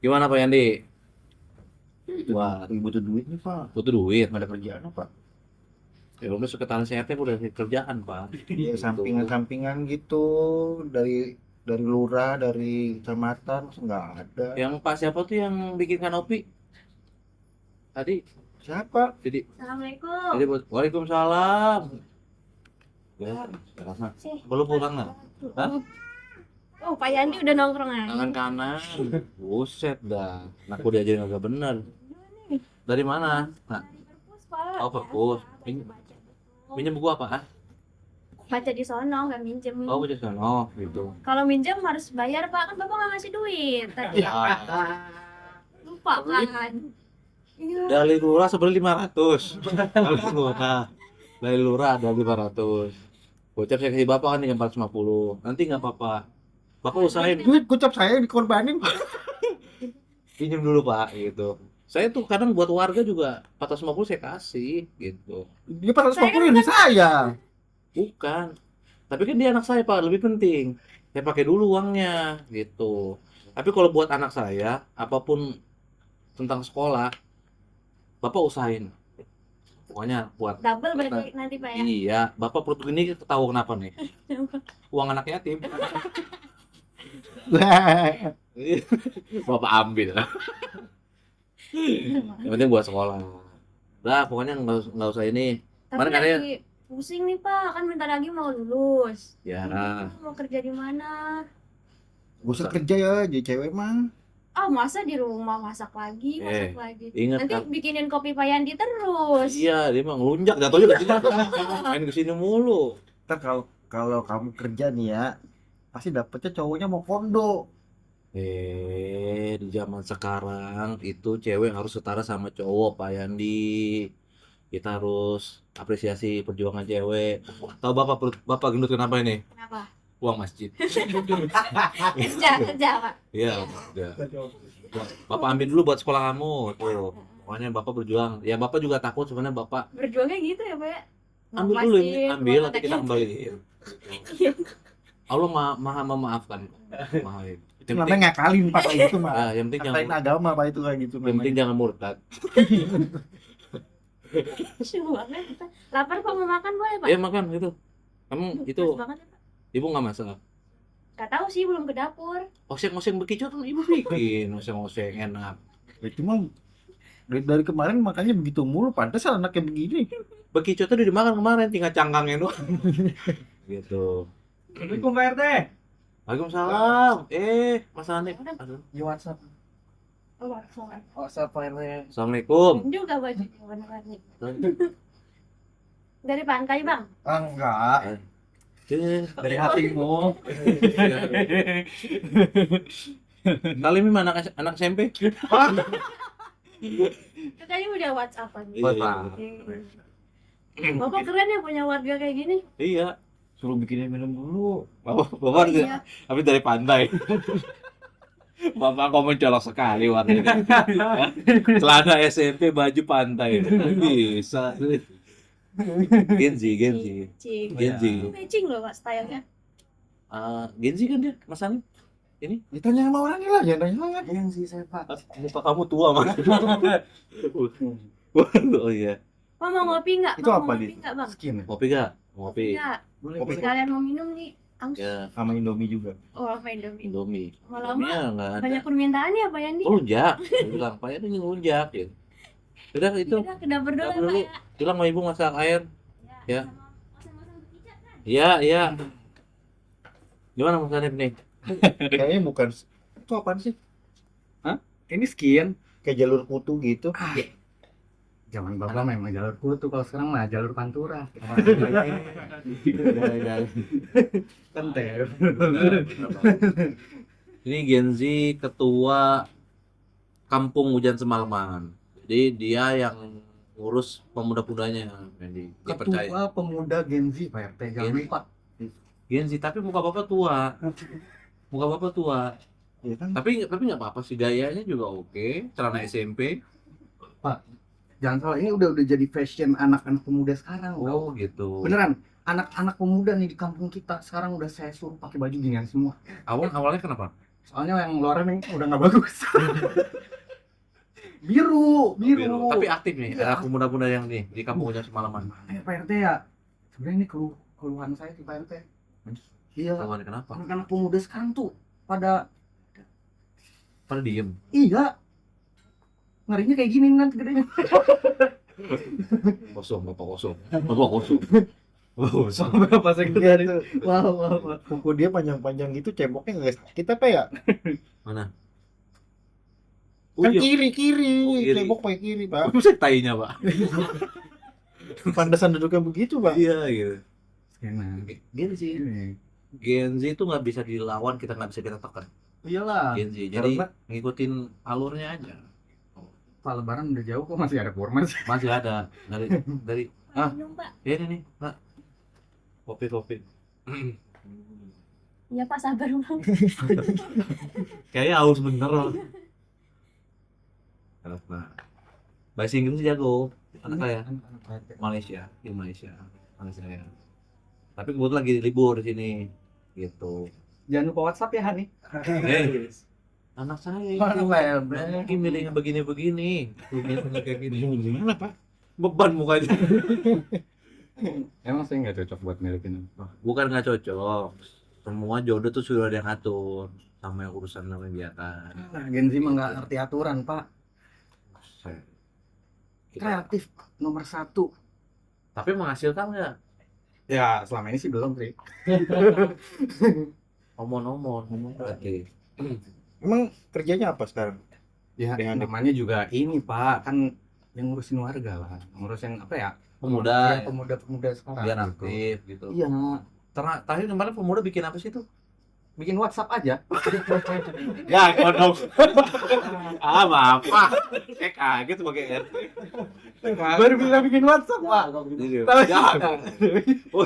Gimana Pak Yandi? Wah, butuh duit nih Pak. Butuh duit. Nggak ada kerjaan Pak. Ya udah sekretaris RT udah kerjaan Pak. Iya, Gitu. sampingan-sampingan gitu dari lurah, dari kecamatan, masa nggak ada. Yang Pak siapa tuh yang bikin kanopi tadi? Siapa? Jadi Assalamualaikum. Waalaikumsalam. Ya, sekarang Sih. belum pulang nah. Hah? Oh, Pak Yandi udah nongkrong Tangan aja. kanan. Buset dah. Aku diajarin agak bener. Dari mana? Nah, Dari perpus, Pak. oh perpus. Biasa, baca buku. Minjem buku apa? Ah? Baca di sono, nggak minjem. Oh, udah sono gitu. Kalau minjem harus bayar, Pak. Kan Bapak nggak ngasih duit tadi. Ya, Lupa kan? Iya. dari lurah sebenarnya 500. Dari lurah. Dari lurah ada 500. Gocap saya kasih Bapak kan nih 450. Nanti nggak apa-apa. Bapak usahain Duit gocap saya dikorbanin. pinjam dulu Pak gitu. Saya tuh kadang buat warga juga 450 saya kasih gitu. Dia 450 ini saya. Bukan. Tapi kan dia anak saya Pak, lebih penting. Saya pakai dulu uangnya gitu. Tapi kalau buat anak saya, apapun tentang sekolah, Bapak usahain. Pokoknya buat Double berarti nanti, Pak ya. iya, Bapak perut ini tahu kenapa nih? Uang anak yatim. Bapak ambil. Yang penting buat sekolah. Udah, pokoknya nggak usah ini. Tapi Mana katanya? lagi pusing nih, Pak. Kan bentar lagi mau lulus. Ya, Mau kerja di mana? Gak usah kerja ya, jadi cewek mah. Ah, masa di rumah masak lagi, masak lagi. ingat Nanti kan? bikinin kopi Pak Yandi terus. Iya, dia mah ngelunjak jatuhnya ke sini. Main ke sini mulu. Ntar kalau kamu kerja nih ya, pasti dapetnya cowoknya mau kondo. Di zaman sekarang itu cewek harus setara sama cowok, Pak Yandi. Kita harus apresiasi perjuangan cewek. Tahu Bapak gendut kenapa ini? Kenapa? Uang masjid. Kerja, Pak. Iya, udah. Bapak ambil dulu buat sekolah kamu. Tuh. Pokoknya Bapak berjuang. Ya Bapak juga takut sebenarnya Bapak Berjuangnya gitu ya, Pak ya? ambil dulu ini, Ngapain, ambil buat nanti kita anaknya. kembaliin. Allah maha memaafkan. Maha. Itu namanya ngakalin Pak kayak gitu mah. Ya, yang penting Ngakalin jangan agama Pak itu kayak gitu yang penting namanya. jangan murtad. Suruh banget kita. Lapar Pak, mau makan boleh, Pak? Ya makan itu. Kamu itu Pas banget ya, Pak. ibu nggak masak. Gak tahu sih, belum ke dapur. Oseng-oseng bekicot kan ibu bikin. Oseng-oseng enak. Ya, cuma dari kemarin makanya begitu mulu, pantas anaknya begini. Bekicot tuh udah dimakan kemarin, tinggal cangkangnya doang. Gitu. Assalamualaikum Pak RT. Waalaikumsalam. Mas Hanif. Aduh. Di WhatsApp. Oh, soal. WhatsApp Pak RT. Assalamualkum. Juga bajunya warna-warni. Dari Pantai, Bang. Ah, enggak. Dari hatimu. Kali ini mana anak SMP? Tadi udah WhatsAppan. Iya, iya. Bapak keren ya punya warga kayak gini. Iya. Suruh bikinin minum dulu. Bapak Oh, iya. habis dari pantai. Bapak kok mencolok sekali warnanya. Celana SMP, baju pantai. Bisa. Genzi. Cing. Genzi. Matching loh, Pak, stylenya. Genzi kan dia, Mas Hanif? Ini Ditanya sama orangnya lah, jangan tanya saya. Yang sih saya Pak. muka kamu tua, Mas. Oh iya. Pak mau ngopi nggak? Itu Mau apa ngopi di nggak, Bang? skin? Ngopi gak? Ngopi. Nggak. Boleh, Kopi. boleh. Sekalian mau minum nih. Aus. Ya, Sama Indomie juga. Oh, apa Indomie? Indomie. Lama-lama Indomie ya nggak ada. banyak permintaan ya, Pak Yandi? Oh, lunjak. Dia bilang, Pak ini ngelunjak ya. Udah itu. Udah ke dapur dulu, Dapur Pak dulu. ya. Bilang sama ibu masak air. Ya. Sama-sama berkicap kan? Iya. Gimana Mas Hanif nih? Kayaknya bukan. Itu apaan sih? Hah? Ini skin. Kayak jalur kutu gitu. Zaman bapak memang jalur kutu, kalau sekarang mah jalur pantura. Kan ter. Ini Gen Z ketua Kampung Hujan Semalaman. Jadi dia yang ngurus pemuda-mudanya. Jadi dipercaya. Ketua pemuda Gen Z Pak RT, jangan Gen- lupa. Gen Z tapi muka bapak tua. Muka bapak tua. Iya kan? Tapi nggak apa-apa sih, gayanya juga oke. Celana SMP. Jangan salah, ini udah jadi fashion anak-anak pemuda sekarang. Oh gitu. Beneran, anak-anak pemuda nih di kampung kita sekarang udah saya suruh pakai baju ginian semua. Awalnya kenapa? Soalnya yang luaran yang udah nggak bagus. biru. Tapi aktif nih, Iya. ada pemuda-pemuda yang nih di kampungnya semalaman. Pak RT ya. Sebenarnya ini keluhan saya di Pak RT. Iya. Kawan kenapa? Anak-anak pemuda sekarang tuh pada Diem. iya. Ngerinya kayak gini nanti gedenya. Kosong. Kosong. Sampai apa sekian itu. Wow. Kuku dia panjang-panjang gitu, ceboknya nggak sakit apa ya? Mana? Kan iya. kiri, Oh, kiri. cebok pakai kiri, Pak. Bisa tainya, Pak. Pantesan duduknya begitu, Pak. Iya, gitu. Enak. Gen Z. Ini. Gen Z itu nggak bisa dilawan, kita nggak bisa kita tekan. Iyalah. Gen Z. Jadi Karena- ngikutin alurnya aja. Pak Lebaran udah jauh kok masih ada kurma sih. Masih ada dari Minum, Pak. ya ini nih, Pak. Kopi. Iya, Pak, sabar, Bang. Kayaknya haus bener loh. Nah, bahasa Inggris jago. Anak saya Malaysia ya. Tapi kebetulan lagi libur di sini gitu. Jangan lupa WhatsApp ya Hani. Anak saya Anak saya, lagi milihnya begini-begini. Milihnya kayak gini. Gimana, Pak? Beban mukanya. Emang saya nggak cocok buat milikin. Bukan nggak cocok. Semua jodoh tuh sudah ada yang ngatur sama yang urusan namanya kegiatan. Nah, Gen Z mah nggak ngerti aturan Pak. Kreatif nomor 1. Tapi menghasilkan nggak? Ya selama ini sih belum sih. Omon-omon berarti. Emang kerjanya apa sekarang? Ya Dengan- namanya juga ini Pak kan yang ngurusin warga lah, ngurusin apa ya? Pemuda, Ya, pemuda sekarang. biar gitu. aktif gitu. Iya, Terakhir kemarin pemuda bikin apa sih tuh? bikin WhatsApp aja. Ya, kodok. Bapak. Saya kaget sebagai RT. Baru bisa bikin WhatsApp Pak. Oh,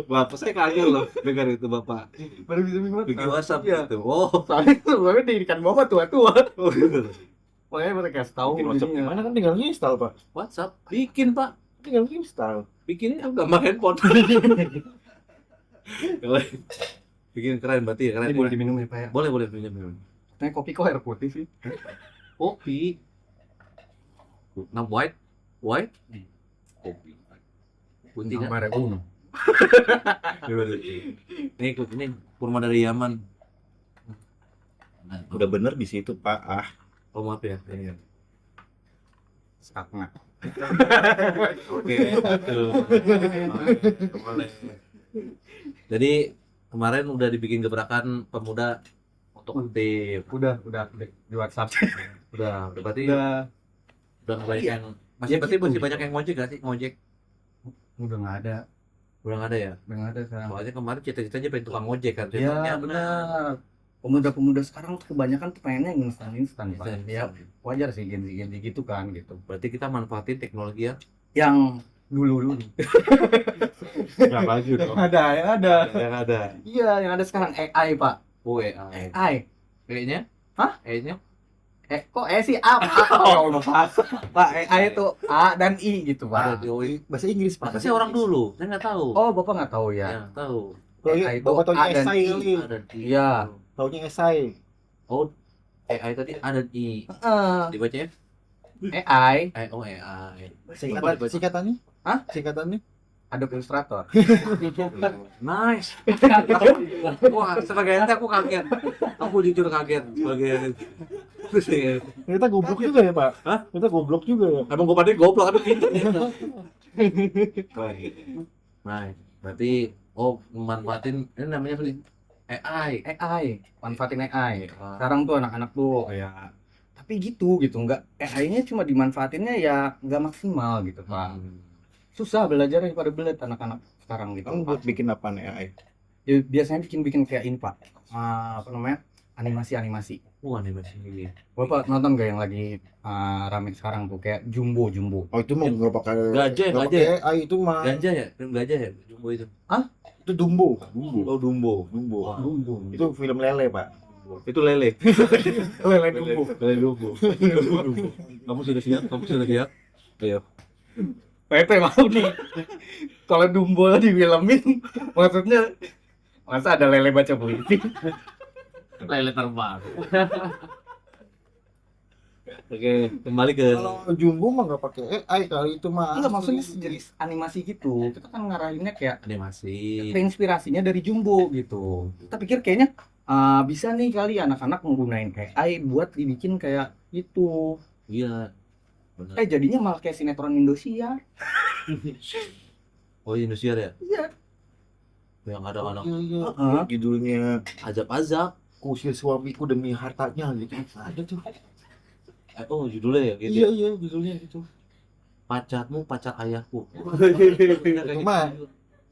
Bapak saya kaget loh dengar itu Bapak. Baru bisa bikin WhatsApp. Bikin WhatsApp Iya. gitu. Oh, Soalnya sebelumnya dirikan bapak tua-tua. gitu. Makanya mereka tahu Bikin WhatsApp jadinya. gimana kan tinggal install, Pak. WhatsApp bikin, Pak. Tinggal install. Bikinnya gambar handphone. Bikin keren berarti ya, keren. Ini boleh diminum ya Pak ya? Boleh minum. Nah, kopi kok air putih sih? Kopi. Nah, white. Kopi. Putih kan? Gambar uno. Ini kurma dari Yaman. Nah, Udah bener di situ, Pak. Ah, oh maaf ya. Iya. Setengah. Oke, aduh. Boleh. Jadi kemarin udah dibikin gebrakan pemuda untuk aktif. Udah di WhatsApp. Udah berarti Udah banyak Iya. yang masih Ya berarti gitu. masih banyak yang ngojek gak sih? Ngojek nggak ada. udah nggak ada ya? Udah nggak ada sekarang. Soalnya kemarin cita-citanya pengen tukang ngojek kan. Iya benar. Pemuda-pemuda sekarang tuh kebanyakan tuh pengennya yang instan Pak. Ya wajar sih Gen Z gitu kan gitu. Berarti kita manfaatin teknologi Yang dulu. yang maju dong. Ada, yang ada. Yang ada. Iya, yang ada sekarang AI Pak. Oh, AI. AI. Kayaknya? Hah? Kayaknya? Kok sih A? Oh, Pak, AI itu A dan I gitu Ada Pak. di OI. bahasa Inggris, Pak. Masa sih orang dulu? Saya nggak tahu. Oh, Bapak nggak tahu ya? Ya, tahu. AI itu Bapak taunya A dan esai I. kali. Ada di. Iya. Taunya esai. Oh, AI tadi ada di. Heeh. Dibacanya? AI Oh, AI. Singkatannya? Hah? Singkatannya? Adobe Illustrator. Nice. Wah, sebagai ente aku kaget. Aku jujur kaget sebagai Kita goblok juga ya, Pak. Hah? Kita goblok juga ya. emang gue pada goblok tapi pintar. Nah, berarti manfaatin ini namanya apa sih? AI. AI, manfaatin AI. Sekarang tuh anak-anak tuh kayak tapi gitu nggak AI-nya cuma dimanfaatinnya ya nggak maksimal gitu Pak. Susah belajarnya pada belet anak-anak sekarang gitu. Kamu buat bikin apa nih AI? Ya, biasanya bikin kayak ini Pak. Apa namanya? Animasi. Wah, nih masih ini. Bapak nonton gak yang lagi rame sekarang tuh kayak Jumbo. Oh, itu mah nggak pakai Gajah, nggak gajah. pakai AI itu mah. Gajah ya? Film gajah ya? Jumbo itu. Itu Dumbo. Oh, Dumbo. Dumbo. Jumbo. Itu film lele, Pak. Itu lele. Lele Dumbo. Lele Dumbo. Kamu sudah siap? Ayo. PT mau nih. Kalau Dumbo difilmin maksudnya masa ada lele baca puisi? Lele terbang. Oke, kembali ke Kalau Jumbo mah nggak pakai AI kali itu mah. Enggak, maksudnya sejenis animasi gitu. Kita kan ngarahinnya kayak animasi. inspirasinya dari Jumbo gitu. Kita pikir kayaknya bisa nih kali anak-anak menggunakan AI buat dibikin kayak gitu. Iya. Benar. Jadinya malah kayak sinetron Indosiar. Oh, Indosiar ya? Iya. Yang ada anak Iya, Heeh. judulnya azab-azab. Kusir suamiku demi hartanya gitu. Ada tuh. Oh, judulnya ya gitu. Iya iya judulnya gitu. Pacarmu pacar ayahku. Itu mah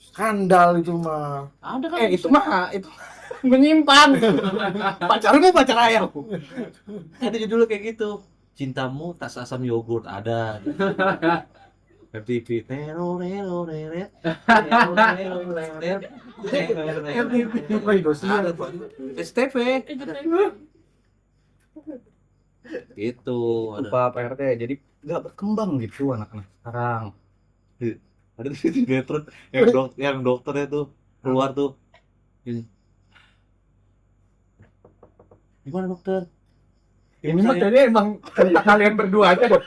skandal itu mah. Ada kan? Itu mah itu menyimpang. Pacarmu pacar ayahku. Ada judulnya kayak gitu. Cintamu tas asam yogurt ada. FTV. Ada tuh. STV. Gitu. Ada. Lupa Pak RT. Jadi nggak berkembang gitu anak-anak sekarang. Ada tuh sinetron yang dokternya tuh keluar tuh. Gini. Gimana dokter? Ini mah kayaknya emang cerita kalian berdua aja dong.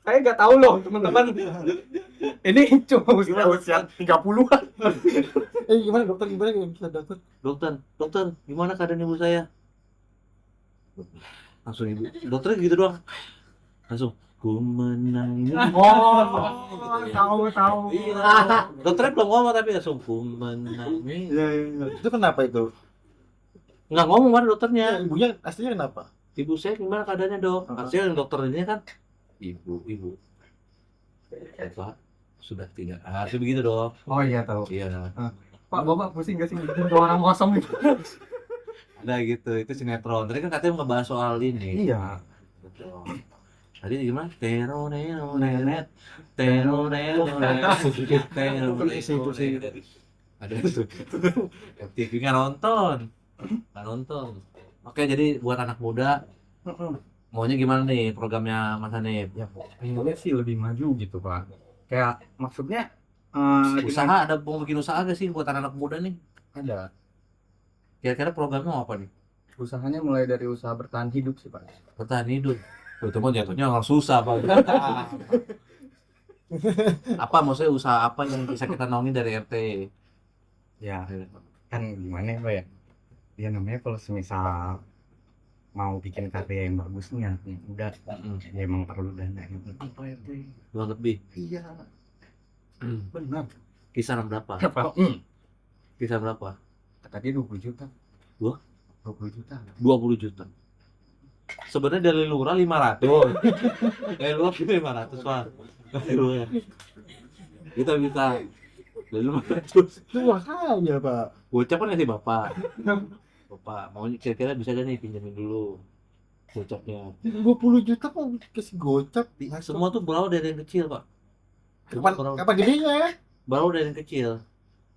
Saya nggak tahu loh teman-teman. Ini cuma usia 30-an. Gimana dokter gimana bisa dokter? Dokter, gimana keadaan ibu saya? Langsung ibu, dokternya gitu doang. Langsung, ku menangis. Tahu. Iya. Dokternya belum ngomong tapi langsung ku menangis. Iya iya. Itu kenapa itu? Nggak ngomong mana dokternya. Ibunya aslinya kenapa? Ibu saya gimana keadaannya dok? Harusnya yang dokter ini kan ibu. Bapak sudah tidak. Harusnya begitu dong. Oh iya tahu. Iya. Pak, Bapak pusing gak sih ngikutin ke orang kosong itu? Ada gitu, itu sinetron. Tadi kan katanya ngebahas soal ini. Iya. Betul. Tadi gimana? Teroneronet, teroneronet, teroneronet. Ada itu. FTV nggak nonton. Oke, jadi buat anak muda, maunya gimana nih programnya Mas Hanif? Ya, pengennya sih lebih maju gitu Pak. Kayak maksudnya Usaha, ada mau bikin usaha gak sih buat anak muda nih? ada. Kira-kira programnya mau apa nih? Usahanya mulai dari usaha bertahan hidup sih Pak. Bertahan hidup. Tuh, teman jatuhnya orang susah Pak. Apa maksudnya usaha apa yang bisa kita naungin dari RT? Ya, kan gimana ya Pak ya? Dia namanya kalau semisal mau bikin karya yang bagus nih anak muda, ya emang perlu dana yang lebih Pak RT. Kurang lebih. Iya, benar. Kisaran berapa? Berapa? Kisaran berapa? Kata dia 20 juta. Wah? 20 juta. 20 juta. Sebenarnya dari lurah 500. Dari lurah 500 Pak. Dari lurah. Kita bisa dari 500. Itu makanya Pak. Gocap kan ngasih bapak. Bapak mau kira-kira bisa gak nih pinjamin dulu gocapnya. 20 juta kok kasih gocap? Semua tuh berawal dari yang kecil Pak. Kapan gedenya? Berawal dari yang kecil.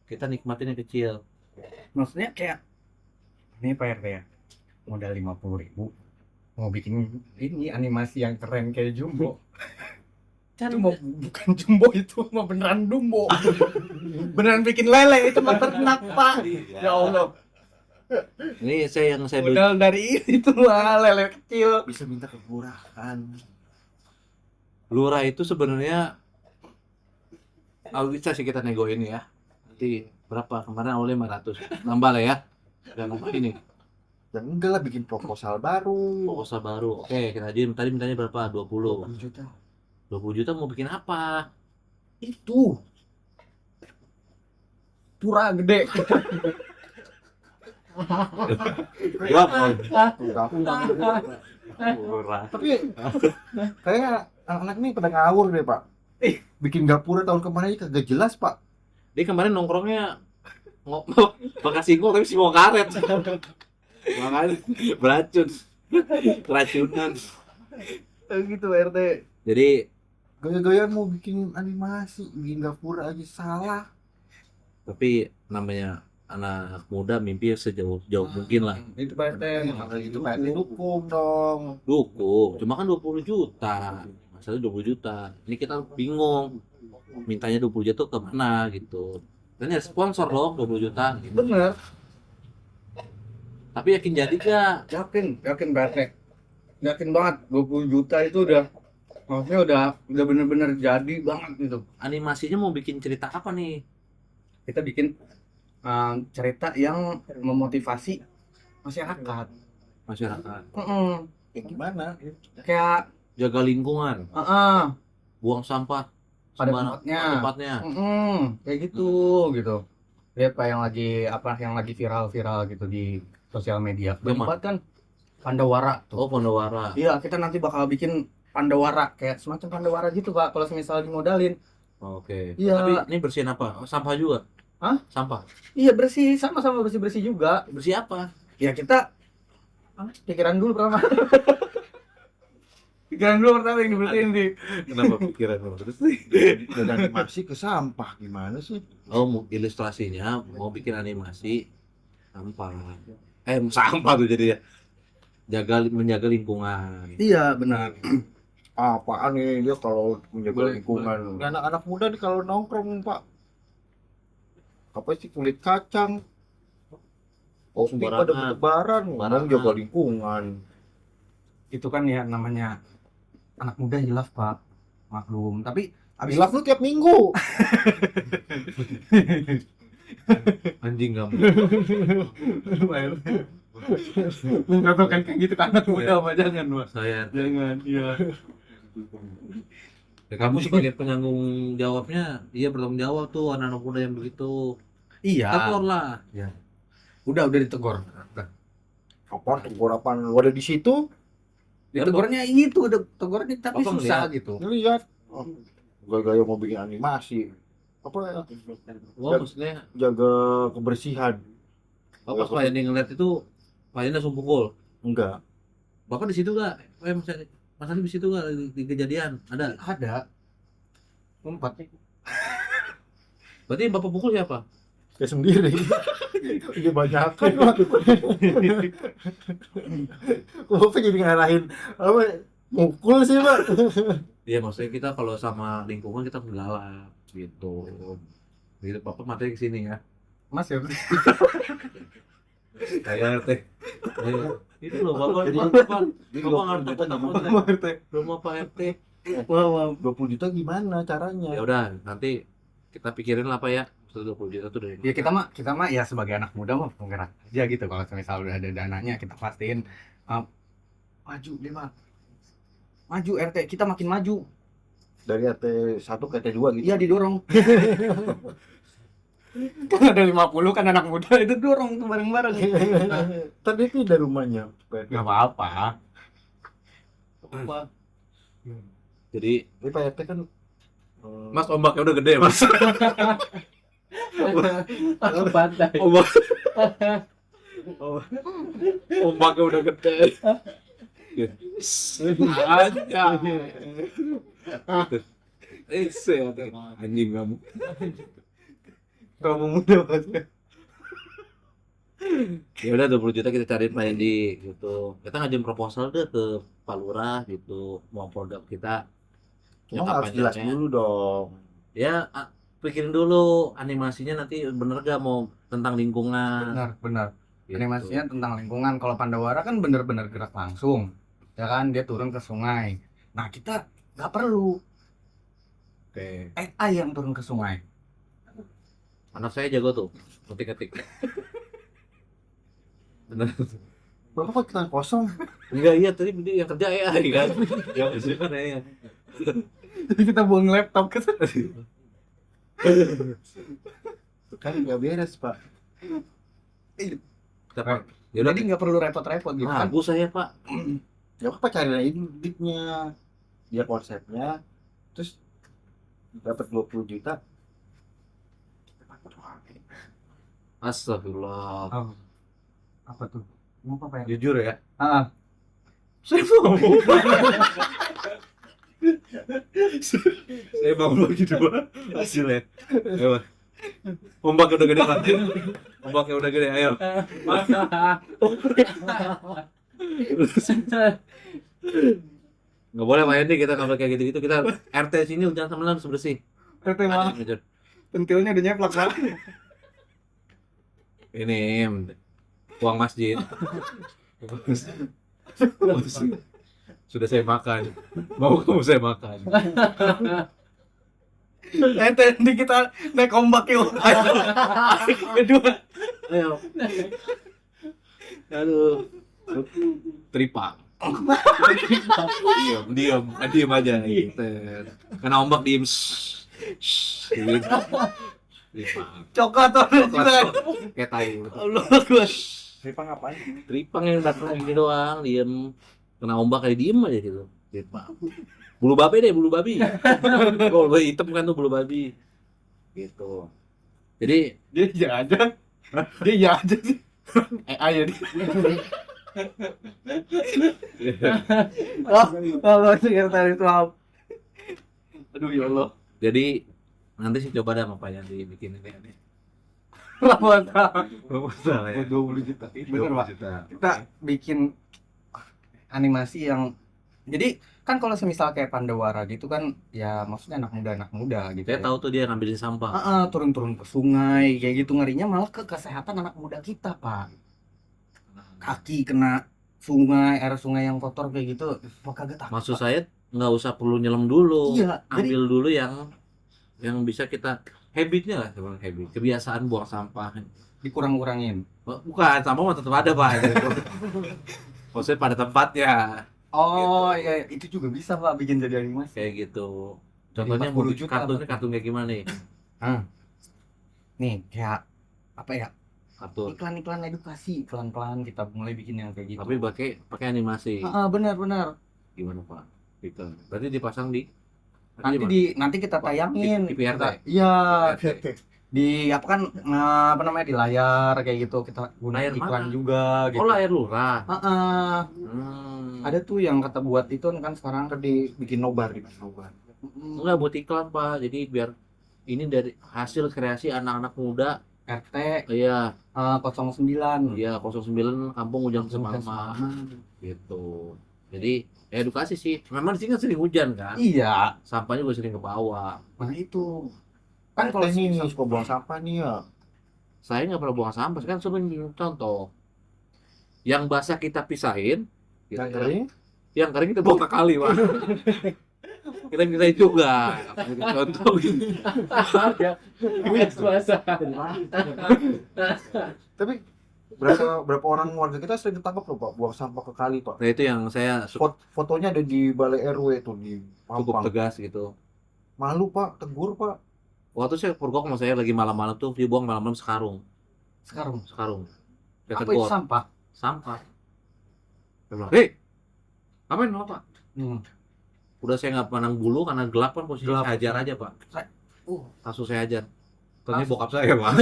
Kita nikmatin yang kecil. Maksudnya kayak ini Pak RT ya, modal 50.000 mau bikin ini animasi yang keren kayak Jumbo. Itu mau bukan Jumbo, itu mau beneran Dumbo. Beneran bikin lele, itu mah ternak Pak. Ya Allah. Ini saya Modal dari itu lah, lele kecil. Bisa minta kemurahan. lurah itu sebenarnya bisa sih kita negoin ya. Nanti berapa? Kemarin awalnya 500. Nambah lah ya. Dan nambah ini. Ya enggak lah bikin proposal baru. Proposal baru. Oke, kita aja tadi mintanya berapa? 20. 20 juta. 20 juta mau bikin apa? Itu. Pura gede. Lurah. Tapi kayaknya anak-anak nih pada ngawur deh Pak. Bikin gapura tahun kemarin aja kagak jelas Pak. Dia kemarin nongkrongnya pakai singkong tapi singkong karet. Makanya beracun. Keracunan. Gitu RT. Jadi Gaya-gaya mau bikin animasi, bikin gapura aja salah. tapi namanya anak muda mimpi sejauh mungkin lah. Itu Pak RT. Makanya itu Pak dukung dong. Dukung, cuma kan 20 juta. Masalahnya 20 juta. Ini kita bingung. Mintanya 20 juta tuh kemana gitu. Dan ya sponsor dong 20 juta gitu. Bener. Tapi yakin jadi gak? Yakin banget. Yakin banget 20 juta itu udah maksudnya udah bener-bener jadi banget gitu. Animasinya mau bikin cerita apa nih? Kita bikin cerita yang memotivasi masyarakat. Masyarakat. Kayak gimana? Kayak Jaga lingkungan, buang sampah pada sembarang- tempatnya. pada tempatnya. Kayak gitu gitu. Lihat apa yang lagi viral-viral gitu di sosial media. Yang Banyak kan Pandawara tuh. Oh, Pandawara. Iya, kita nanti bakal bikin Pandawara kayak semacam Pandawara gitu, Pak. Kalau misalnya dimodalin. Oke. Iya. Tapi ini bersihin apa? Sampah juga? Hah? Sampah. Iya, bersih, sama-sama bersih-bersih juga. Bersih apa? Ya kita pikiran dulu pertama. Pikiran dulu pertama yang dibersihin sih. Kenapa pikiran lo terus sih? Dari animasi ke sampah gimana sih? Oh, ilustrasinya mau bikin animasi sampah. Sampah tuh jadi ya. Menjaga lingkungan. Iya, benar. Apaan nih dia kalau menjaga Boleh, lingkungan? Anak-anak muda nih kalau nongkrong Pak, apa sih kulit kacang? Kopi pada Sembarangan. bertebaran, ngomong Sembarangan. jaga lingkungan. Itu kan ya namanya anak muda hilaf, Pak. Maklum. Tapi abis Hilaf lu tiap minggu. Anjing kamu. mencontohkan kayak gitu kan anak muda apa jangan, Pak. Saya Jangan, iya. ya, kamu sebagai penanggung jawabnya, iya bertanggung jawab tuh anak-anak muda yang begitu. Iya. Tegur lah. Udah ditegur. Apa tegur apaan? Lu ada di situ? Ditegurnya itu udah tegurnya tapi Apa susah ngeliat? gitu. Lihat. Oh, gaya-gaya mau bikin animasi. Apa ya? Wah, maksudnya Jaga kebersihan. pas kliennya ngeliat itu kliennya langsung pukul. Enggak. Bapak di situ gak? Mas Ali di situ gak di kejadian? Ada. Ada. Empat. Berarti yang Bapak pukul siapa? Ya sendiri. Iya banyak kan. Kok jadi ngarahin apa? Mukul sih, Pak. Iya, maksudnya kita kalau sama lingkungan kita galak gitu. Gitu Bapak matanya ke sini ya. Mas ya. Kayak RT. Itu loh Bapak. Jadi- Bapak Jadi Bapak 20 ngerti juta Bapak gimana? rumah Pak RT. Wah, 20 juta gimana caranya? Ya udah, nanti kita pikirin lah Pak ya. 20 juta tuh dari Ya kita mah ya sebagai anak muda mah penggerak aja gitu. Kalau misalnya udah ada dananya kita pastiin maju deh, Pak. Maju RT kita makin maju. Dari RT 1 ke RT 2 gitu. Iya didorong. Kan ada 50 kan anak muda itu dorong tuh bareng-bareng. Tadi pindah rumahnya. Gak apa-apa. Apa? Jadi Tapi Pak RT kan Mas ombaknya udah gede Mas. Pantai. Ombak. Ombaknya udah gede. Aja. Anjing kamu. Kamu muda banget. Ya udah 20 juta kita cariin Pak Yandi gitu. Kita ngajuin proposal deh ke Pak Lurah gitu. Mau produk kita. Ya, cuma harus jelas kampanyenya. dulu dong. Ya pikirin dulu animasinya nanti bener gak mau tentang lingkungan. Benar. Gitu. Animasinya tentang lingkungan. Kalau Pandawara kan bener-bener gerak langsung. Ya kan dia turun ke sungai. Nah, kita nggak perlu Oke. AI yang turun ke sungai. Anak saya jago tuh ketik-ketik. Bener. Bapak kok kita kosong? Enggak, iya tadi dia yang kerja AI kan. Yang kerja kan AI. Jadi kita buang laptop ke sana. Kan nggak beres, Pak. Dapat. Ya udah Jadi nggak perlu repot-repot gitu kan. ragu saya Pak. Ya apa cari idenya, dia konsepnya, terus dapat 20 juta. Astagfirullah. Oh. Apa tuh? Mau apa ya? Jujur ya. Ah, Saya mau. Saya mau bagi dua hasilnya. Ayo. Ombaknya udah gede nanti. Ombaknya udah gede, ayo. Nggak boleh Pak Yandi kita ngambil kayak gitu-gitu. Kita RT sini jangan sama harus bersih. RT mah Ada, pentilnya udah nyeplak banget. ini Uang masjid. Sudah saya makan. Mau kamu saya makan. Nanti kita naik ombak yuk. Kedua. Ayo. Aduh. Tripang. Diam aja gitu. Kena ombak diem. Gitu. Tripang. Coklat tuh juga. Kayak tai. Allah gua. Tripang apaan? Tripang yang datang gini doang, diem. Kena ombak kayak diem aja gitu. Tripang. Bulu babi deh, bulu babi. Kalau hitam kan tuh bulu babi. Gitu. Jadi Dia iya aja. Dia iya aja sih. Ayo dia. Allah sekretaris Wahab. Aduh ya Allah. jadi nanti sih coba dah makanya dibikin ini. Lawan tak. Masalah ya. 20 juta. Bener, Pak. Juta. Kita bikin animasi yang jadi kan kalau semisal kayak Pandawara gitu kan ya maksudnya anak muda gitu. Saya tahu tuh dia ngambilin sampah. Turun-turun ke sungai kayak gitu, ngerinya malah ke kesehatan anak muda kita, Pak. Kaki kena sungai, air sungai yang kotor kayak gitu. Wah, kagak takut. Maksud Pak. saya nggak usah perlu nyelam dulu. Iya, jadi Ambil dulu yang bisa kita habitnya lah, sebenarnya habit. Kebiasaan buang sampah. dikurang-kurangin. Bukan, sampah mah tetap ada, Pak. Maksudnya pada tempatnya. Oh iya, itu juga bisa Pak bikin jadi animasi. Kayak gitu. Jadi Contohnya 40 juta, kartun kayak gimana nih? Nih kayak apa ya? Kartun. Iklan-iklan edukasi pelan-pelan kita mulai bikin yang kayak gitu. Tapi pakai animasi. Benar-benar. Gimana, Pak? Gitu. Berarti dipasang di Nanti kita tayangin. di PRT. Iya. Di apa kan apa namanya di layar kayak gitu kita gunain Layar iklan mana? juga gitu. Oh, layar lurah. Ada tuh yang kata buat itu kan sekarang Dibikin nobar, nobar. Enggak buat iklan, Pak. Jadi biar ini dari hasil kreasi anak-anak muda. RT Iya, 09. iya 09 Kampung Ujang Semama gitu. Jadi edukasi sih. Memang di sini kan sering hujan kan. Iya. Sampahnya juga sering ke bawah. Nah itu Kan kalau kalau ini semisal- suka buang sampah nih ya. Saya nggak pernah buang sampah, kan sering contoh. Yang basah kita pisahin, gitu Yang ya. kering Yang kering kita buang ke kali, Pak. Kita pisahin juga. Contoh. tapi berapa orang warga kita sering ketangkap loh Pak buang sampah ke kali Pak. Nah itu yang saya Fotonya ada di balai RW tuh di cukup Mampang. tegas gitu. Malu Pak, tegur Pak. Waktu saya pergok sama saya lagi malam-malam tuh, dia buang malam-malam sekarung. sekarang Saya apa itu tegur, sampah? sampah. Saya bilang, hei, ngapain lo, Pak? Hmm. Udah saya nggak pandang bulu karena gelap kan posisi Gelap. saya hajar aja, Pak. Uh. Langsung saya hajar. Ternyata Langsung. bokap saya, Pak.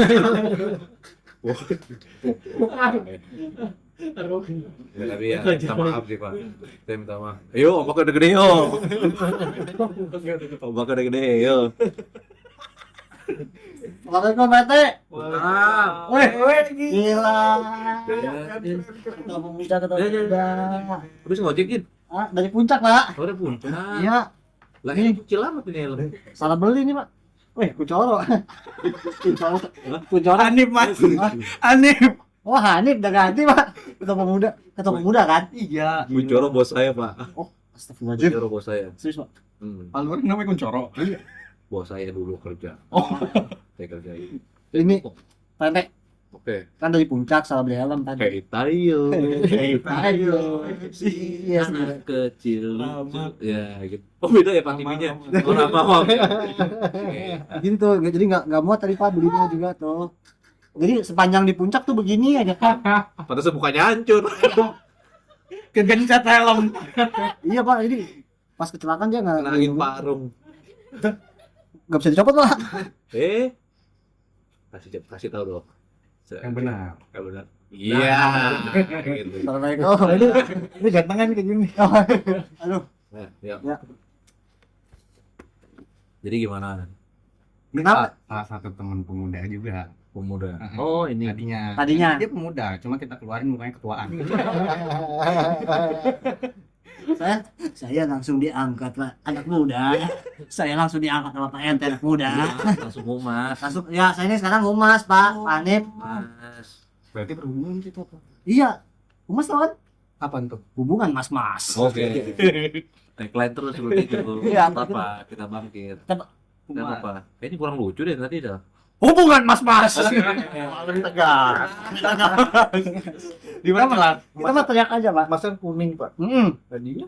Ya, tapi ya, minta maaf sih, Pak. Saya minta maaf. Ayo, ombaknya udah gede, yo. Ombaknya udah gede, yo. Assalamualaikum Bete. Nah, Gila. ya, Ketemu Muda, ketemu Muda. habis ngojekin. Ah, dari puncak, Pak. Oh, udah puncak. Iya, Lah ini kecil amat ini helm. salah beli nih, Pak. Wih, Kucoro. Kucoro. Anip Mas. Anip. Wah, Hanif udah ganti, Pak. Ketemu muda kan? Iya. Kuncoro bos saya, Pak. Astagfirullahaladzim. Kuncoro bos saya. Serius, Pak. Paluan namanya Kuncoro. Bos saya dulu kerja. Oh. Saya kerjain. Ini pendek Oke. kan dari puncak salah beli helm tadi. Kayak Itayo. Ayo. Iya, Anak kecil lucu. Ya, gitu. Oh, beda ya Pak TV-nya. Oh, maaf. Oke. Gini tuh, jadi nggak muat tadi Pak belinya juga tuh. Jadi sepanjang di puncak tuh begini aja Pak. Pantasnya mukanya hancur. Kegencet helm. Iya Pak, jadi pas kecelakaan dia nggak Kena angin parung. nggak bisa dicopot Pak. Kasih tahu dong. Yang benar. Yang benar. Iya. Gitu. Assalamualaikum. Ini gantengan kayak gini. Aduh. Nah, ya. Ya. Jadi gimana? Ini Kenapa? salah satu teman pemuda juga. Pemuda. Oh, ini. Tadinya dia pemuda, cuma kita keluarin mukanya ketuaan. Saya langsung diangkat Pak, anak muda. Saya langsung diangkat sama Pak Ente, anak muda. Langsung humas. Langsung ya saya ini sekarang humas Pak, Hanif. Mas. Berarti berhubungan gitu apa? Iya, humas tau kan? Apaan tuh? Hubungan mas-mas. Oke. Tagline terus seperti itu. Iya, apa kita bangkit. Kita- Enggak apa-apa. Kayaknya kurang lucu deh tadi dah. Hubungan mas-mas. Paling tegas. Di mana? Kita mah teriak aja pak. Masa kuning pak. Tadinya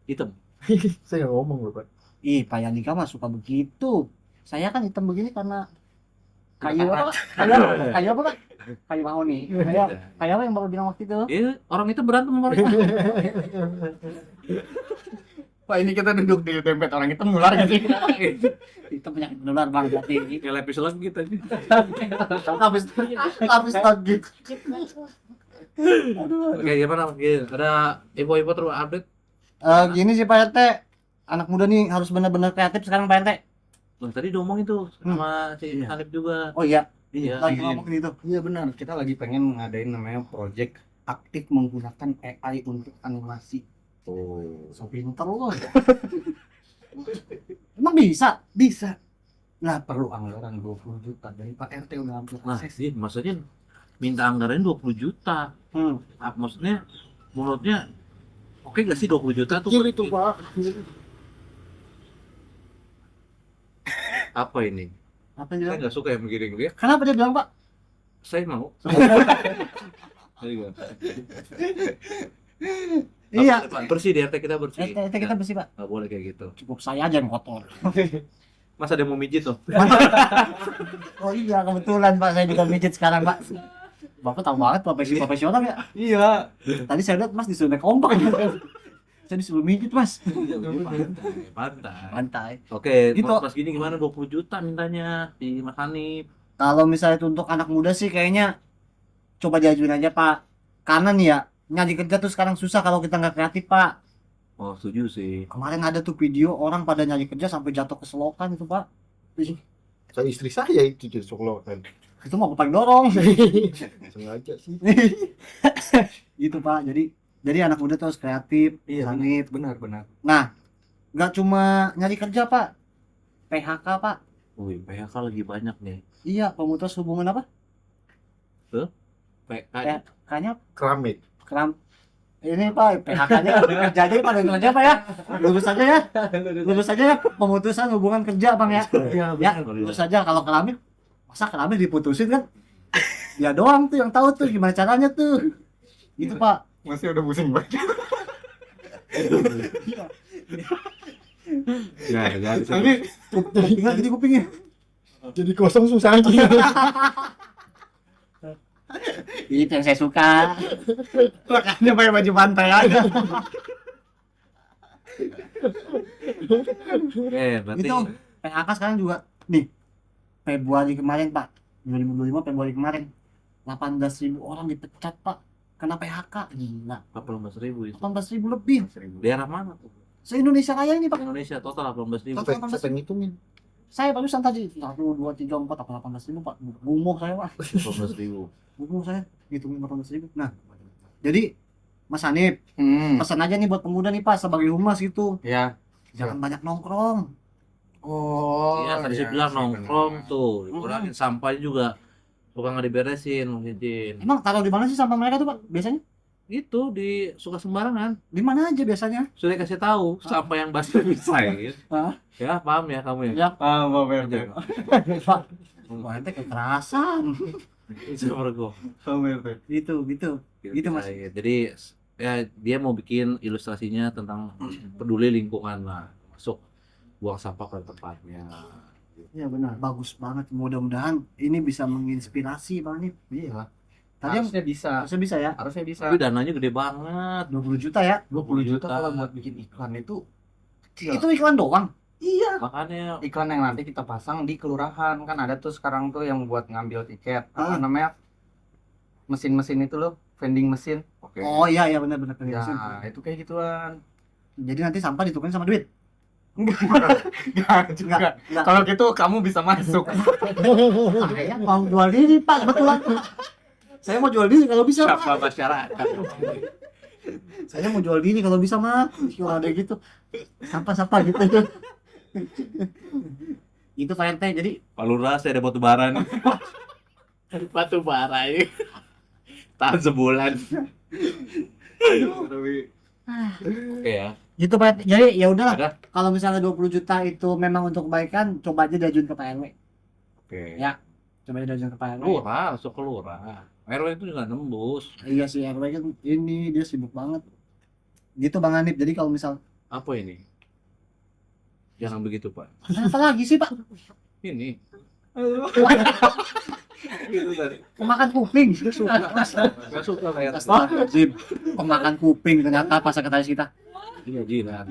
Hitam. saya nggak ngomong loh pak. Ih, Pak Yandika mah suka begitu. Saya kan hitam begini karena kayu apa? Pak? Kayu apa pak? Kayu mahoni. Kayu apa yang baru bilang waktu itu? Iya, orang itu berantem sama orang itu. Pak, ini kita duduk di dempet orang itu nular gak sih? Itu penyakit menular bang berarti. Kayak lepis lagi kita. Habis lagi. Oke, gimana? Ada info-info terupdate? Gini sih Pak RT, anak muda nih harus benar-benar kreatif sekarang Pak RT. Loh, tadi udah ngomong itu sama si Iya. Hanif juga. Oh iya, Iya. lagi ngomongin itu. Iya benar, kita lagi pengen ngadain namanya project aktif menggunakan AI untuk animasi. Oh. So pinter loh. Emang bisa? Bisa. Nah, perlu anggaran 20 juta dari Pak RT udah hampir Nah, akses. sih maksudnya minta anggaran 20 juta. Maksudnya menurutnya oke gak sih 20 juta tuh? Kecil itu pak. Apa ini? Apa dia Saya bilang? nggak suka yang begini ya. Kenapa dia bilang Pak? Saya mau. Saya juga. Iya. Pak, bersih di RT kita bersih. RT kita bersih Pak. Nggak boleh kayak gitu. Cukup saya aja yang kotor. Masa ada yang mau mijit tuh? Oh iya kebetulan Pak, saya juga mijit sekarang Pak. Bapak tahu banget profesional ya. Iya. Tadi saya lihat Mas disuruh naik kompak. Saya disuruh mijit Mas. Pantai. Pantai. Oke, Gitu. pas gini gimana 20 juta mintanya di Mas Hanif? Kalau misalnya itu untuk anak muda sih kayaknya coba diajuin aja Pak. Karena nih ya nyari kerja tuh sekarang susah kalau kita nggak kreatif Pak. Oh, setuju sih. Kemarin ada tuh video orang pada nyari kerja sampai jatuh ke selokan itu Pak. Saya istri saya itu jadi soklokan. Itu mau paling dorong. Sengaja sih. Gitu Pak. Jadi anak muda tuh harus kreatif, Iya, sanit. benar. Nah, nggak cuma nyari kerja Pak. PHK Pak. Wih, PHK lagi banyak nih. Iya, pemutus hubungan apa? PK. Kayaknya Keramik. keram. Ini Pak, PHK-nya kerja aja pada kerja Pak ya. Lurus aja ya. Lurus aja ya pemutusan hubungan kerja Bang ya. Iya, Ya, lurus aja kalau keramik. Masa keramik diputusin kan? Ya doang tuh yang tahu tuh gimana caranya tuh. Gitu Pak. Masih udah pusing banget. Ya, Tapi Tinggal jadi kupingnya. jadi kosong susah aja. Itu yang saya suka. Makanya pakai baju pantai aja. Berarti Itu PHK sekarang juga nih. Februari kemarin Pak. 2025 Februari kemarin. 18.000 orang dipecat Pak. Kena PHK. Gila. 18.000 itu. 18.000 lebih. Daerah mana tuh? Se-Indonesia Raya ini Pak. Indonesia total 18.000. Sampai ngitungin. Saya barusan tadi 1, 2, 3, 4, 18.000 Pak. Gumoh saya Pak. 18.000. Gumoh saya. Hitungin 18.000. Nah. Jadi Mas Hanif, pesan aja nih buat pemuda nih Pak sebagai humas gitu. Ya. Jangan banyak nongkrong. Oh. Iya, tadi saya bilang nongkrong tuh, kurangin sampahnya juga suka nggak diberesin, Mas Izin. Emang taruh di mana sih sampah mereka tuh Pak? Biasanya? Itu di suka sembarangan. Di mana aja biasanya? Sudah kasih tahu sampah yang basah recycle. Hah? Ya, paham ya kamu ya? Ya. Pak RT. Pak. Wah, ente kekerasan. Itu menurut gua. Gitu. Gitu, Mas. Jadi ya dia mau bikin ilustrasinya tentang peduli lingkungan lah, masuk buang sampah ke tempatnya. Iya benar, bagus banget. Mudah-mudahan ini bisa menginspirasi Bang Nip. Iya. Tadi yang Harusnya bisa. harusnya bisa ya. Harusnya bisa. Tapi dananya gede banget. 20 juta ya. 20 juta kalau buat bikin iklan itu kecil. Itu iklan doang. Iya. Makanya Iklan yang nanti kita pasang di kelurahan kan ada tuh sekarang tuh yang buat ngambil tiket. Apa namanya? Mesin-mesin itu loh, vending mesin. oke. Oh iya benar. Ya, itu kayak gituan. Jadi nanti sampah ditukerin sama duit. Enggak juga. Enggak. Kalau gitu kamu bisa masuk. Saya mau jual diri Pak, kebetulan. Saya mau jual diri kalau bisa Pak. Siapa masyarakat? Saya mau jual diri kalau bisa mah. Kalau ada gitu. Sampah gitu. Itu Pak RT. Jadi Pak Lurah, saya ada batu bara nih. Batu bara ya. Tahan sebulan. Oke ya. Gitu Pak. Jadi ya udahlah. Ada. Kalau misalnya 20 juta itu memang untuk kebaikan, coba aja diajuin ke Pak RW. Oke. Ya. Coba aja diajuin ke Pak RW. Lurah, masuk ke lurah. RW itu juga nembus. Iya sih, RW kan ini dia sibuk banget. Gitu Bang Hanif. Jadi kalau misal Apa ini? Jangan begitu, Pak. apa lagi sih Pak? Ini. Gitu tadi. Pemakan kuping. Gak suka kayak Astagfirullahaladzim. Pemakan kuping ternyata pas sekretaris kita. Iya, jinak.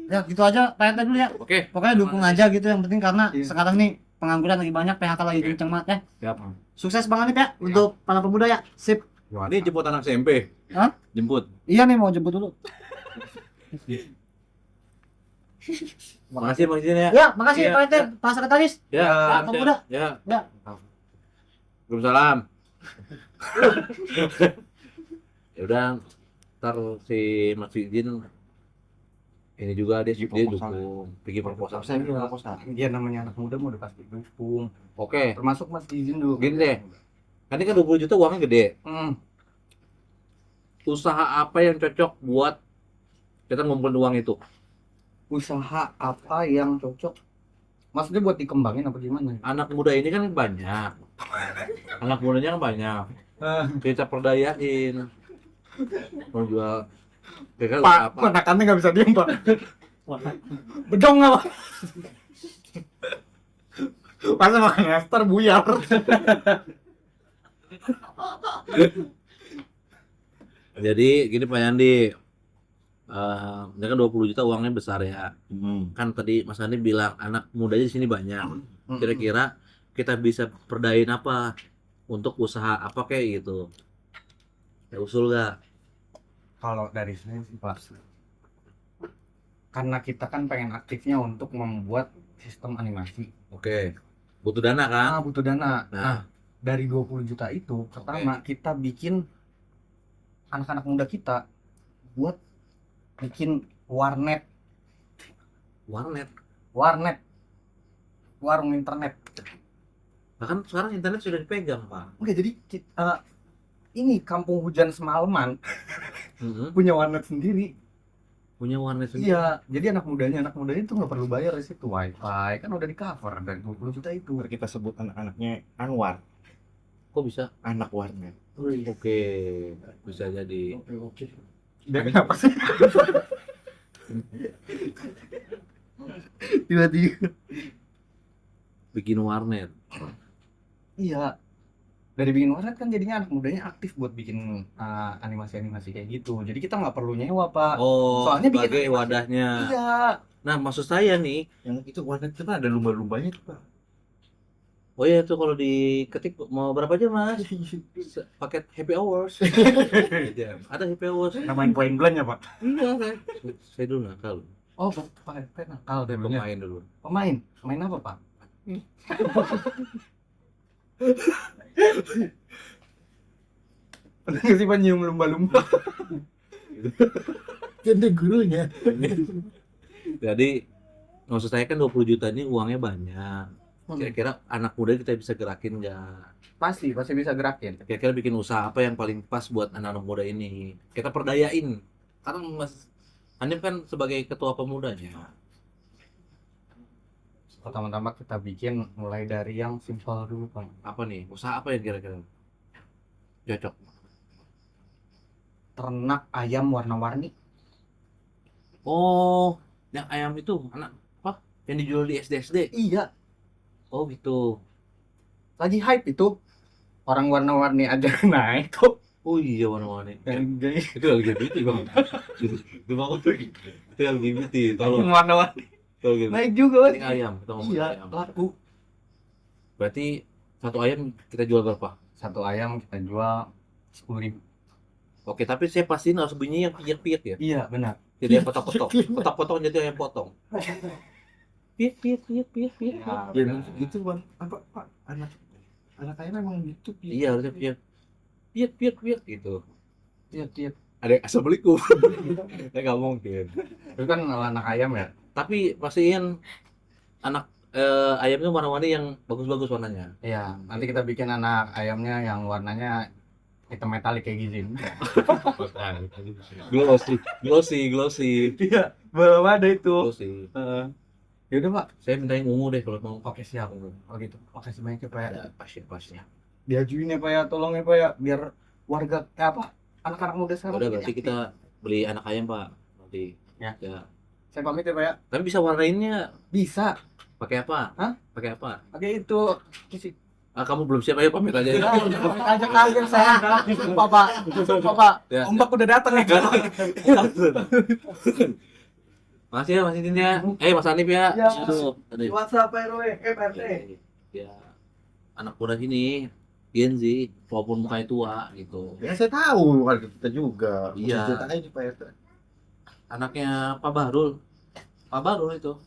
Ya gitu aja Pak RT dulu ya. Oke. Pokoknya dukung aja gitu yang penting karena Iya. sekarang nih pengangguran lagi banyak, PHK lagi kenceng banget ya. Siap. Sukses Bang Hanif ya untuk para pemuda ya. Sip. Ini jemput anak SMP. Hah? Jemput. Iya nih mau jemput dulu. Makasih Bang Jin ya. Ya, makasih Iya, Pak RT, iya. Pak Sekretaris. Ya, Pak Pemuda. Ya. Ya. Waalaikumsalam. Ya udah, ntar si Mas Jin ini juga dia dukung pergi proposal. Saya bilang dia namanya anak muda mau udah pasti dukung. Oke, Termasuk Mas izin dulu. Gini deh. Kan ini kan 20 juta uangnya gede. Usaha apa yang cocok buat kita ngumpulin uang itu? Usaha apa yang cocok? Maksudnya buat dikembangin apa gimana? Anak muda ini kan banyak. Anak mudanya kan banyak. Kita perdayain. Mau jual kira Pak, apa? penakannya nggak bisa diem Pak. Bedong nggak Pak? Pas makan Esther buyar. Jadi gini Pak Yandi, ini kan 20 juta uangnya besar ya. Kan tadi Mas Andi bilang anak mudanya di sini banyak. Kira-kira kita bisa perdayain apa untuk usaha apa kayak gitu? Ada usul gak? Kalau dari saya sih Pak, karena kita kan pengen aktifnya untuk membuat sistem animasi. Oke, butuh dana kan? Butuh dana. Nah. Nah, dari 20 juta itu, pertama kita bikin anak-anak muda kita buat bikin warnet, Warnet. warung internet. Bahkan sekarang internet sudah dipegang Pak. Enggak, jadi ini kampung hujan semalaman punya warnet sendiri. Punya warnet sendiri. Iya, jadi anak mudanya itu nggak perlu bayar di situ, wifi kan udah di cover dari 20 juta itu. Kita sebut anak-anaknya Anwar, Kok bisa? anak warnet. Oke, bisa jadi. Oke. Dia kenapa sih? Tiba-tiba. Bikin warnet. Iya. Dari bikin warnet kan jadinya anak mudanya aktif buat bikin animasi-animasi kayak gitu. Jadi kita nggak perlu nyewa, Pak. Oh, Soalnya bikin sebagai animasi. wadahnya. Iya. Nah, maksud saya nih, Yang itu warnet kan ada lumba-lumbanya tuh, Pak. oh ya itu kalau diketik mau berapa jam Mas? Paket happy hours. Ada happy hours. Namain point blank ya, Pak? Iya, saya dulu nakal. Oh, Pak nakal deh Pemain dulu. Pemain apa, Pak? Pernah nggak sih Pak nyium lumba-lumba? Jadi gurunya. Jadi maksud saya kan 20 juta ini uangnya banyak. Kira-kira anak muda kita bisa gerakin nggak? Pasti bisa gerakin. Kira-kira bikin usaha apa yang paling pas buat anak-anak muda ini? Kita perdayain. Karena Mas Hanif kan sebagai ketua pemudanya. Pertama-tama kita bikin mulai dari yang simpel dulu, Pak. Apa nih? Usaha apa yang kira-kira cocok? Ternak ayam warna-warni. Oh, yang ayam itu anak apa? Yang dijual di SD. Iya, Oh gitu. lagi hype itu. Orang warna-warni aja naik kok. Oh iya warna-warni. Yang Itu LGBT bang. Itu bang. Itu LGBT. Tolong. warna-warni Tolong gitu. naik juga, Pak. Ini ayam. Kita ngomong Iya, ayam. laku. Berarti satu ayam kita jual berapa? Satu ayam kita jual 10.000. Oke, tapi saya pastiin harus bunyi yang piyak-piyak ya. Iya, benar. Tidak yang potong-potong. Potong-potong jadi ayam potong. Piyak. Ya, Ya gitu, Bang. Apa, Pak? Anak ayam memang gitu, Pi. Iya harusnya piyak. Piyak gitu. Iya. Ada assalamualaikum. Ya nggak mungkin. Itu kan anak ayam ya. Tapi pastiin anak ayamnya warna-warni yang bagus-bagus warnanya. Iya, nanti kita bikin anak ayamnya yang warnanya hitam metalik kayak gini. Glossy. Iya, belum ada itu. Glossy. Ya udah Pak. Saya minta yang ungu deh kalau mau. Oke siap. Oh gitu. Makasih banyak ya Pak ya. Ya, pas ya. Diajuin ya Pak ya, tolong ya Pak ya, biar warga anak-anak muda sekarang. Udah berarti kita beli anak ayam, Pak. Nanti. Ya. Ya. Saya pamit ya Pak ya. Tapi bisa warnainnya Bisa. pakai apa? Hah? Pakai apa? Oke itu. Kisi. Kamu belum siap, ayo pamit aja. Ajak kaget saya. Sumpah Pak. Sumpah Pak. Ya. Ombak udah datang ya. Makasih ya Mas Idin ya. Mas Anip ya. Ya. Aduh. WhatsApp RW, RT. Ya. Anak muda sini Gen Z, walaupun mukanya tua gitu. Ya saya tahu warga kita juga. Iya. Ceritain di Pak RT. Anaknya Pak Bahrul. Pak Bahrul itu.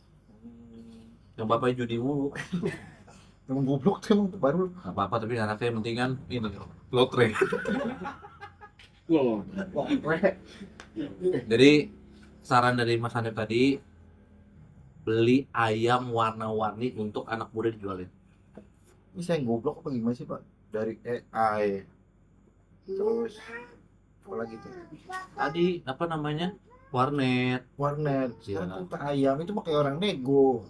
Yang bapaknya judi mulu. Emang goblok tuh emang baru. Gak apa-apa, tapi anaknya yang penting kan ini lotre. Jadi saran dari Mas Hanif tadi, beli ayam warna-warni untuk anak muda dijualin. Ini saya yang goblok apa gimana sih Pak? Dari AI. Terus apa lagi tuh? Tadi apa namanya? Warnet. Warnet. Iya. Sekarang kita ayam itu pakai orang nego.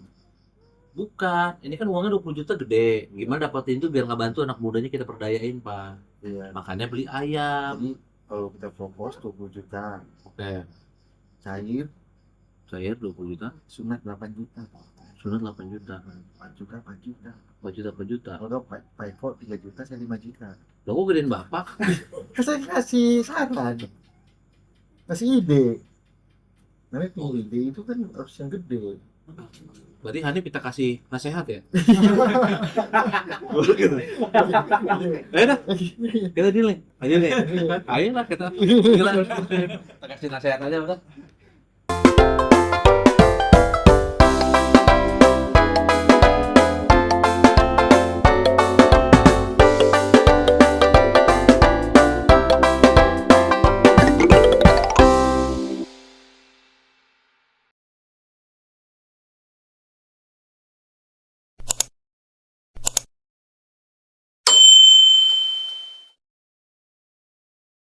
Bukan, ini kan uangnya 20 juta gede. Gimana dapetin itu biar nggak bantu anak mudanya kita perdayain, Pak. Iya. Makanya beli ayam. Jadi kalau kita propose 20 juta, Oke. cair Saya 20 juta, sunat 8 juta. sunat 8 juta. 4 juta, 4 juta. 4 juta, 4 juta. Kalau Pak Eko 3 juta, saya 5 juta. Lo kok gedein bapak? Kan saya kasih saran. Kasih ide. Namanya punya ide itu kan harus yang gede. Berarti Hanif kita kasih nasihat ya? Ayo dah, kita deal nih. Ayo lah kita. Kita kasih nasihat aja udah.